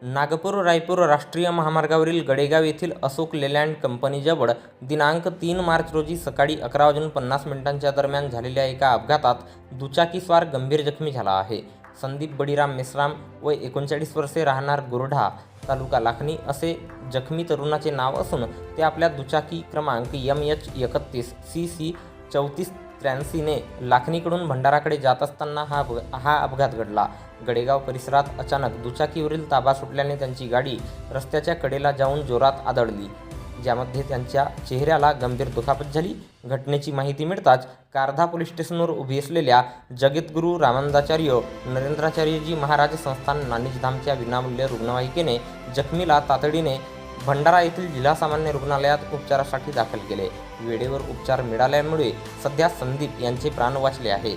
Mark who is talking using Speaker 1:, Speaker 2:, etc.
Speaker 1: नागपूर रायपूर राष्ट्रीय महामार्गावरील गडेगाव येथील अशोक लेलँड कंपनीजवळ दिनांक 3 मार्च रोजी सकाळी 11:50 दरम्यान झालेल्या एका अपघातात दुचाकीस्वार गंभीर जखमी झाला आहे. संदीप बळीराम मेश्राम वय 39 वर्षे, राहणार गुरढा, तालुका लाखनी असे जखमी तरुणाचे नाव असून ते आपल्या दुचाकी क्रमांक MH31 CC 3483 ने लाखनीकडून भंडाराकडे जात असताना हा अपघात घडला. गडेगाव परिसरात अचानक दुचाकीवरील ताबा सुटल्याने त्यांची गाडी रस्त्याच्या कडेला जाऊन जोरात आदळली, ज्यामध्ये त्यांच्या चेहऱ्याला गंभीर दुखापत झाली. घटनेची माहिती मिळताच कारधा पोलीस स्टेशनवर उभी असलेल्या जगद्गुरू रामानंदाचार्य नरेंद्राचार्यजी महाराज संस्थान नाणीजधामच्या विनामूल्य रुग्णवाहिकेने जखमीला तातडीने भंडारा येथील जिल्हा सामान्य रुग्णालयात उपचारासाठी दाखल केले. वेळेवर उपचार मिळाल्यामुळे सध्या संदीप यांचे प्राण वाचले आहे.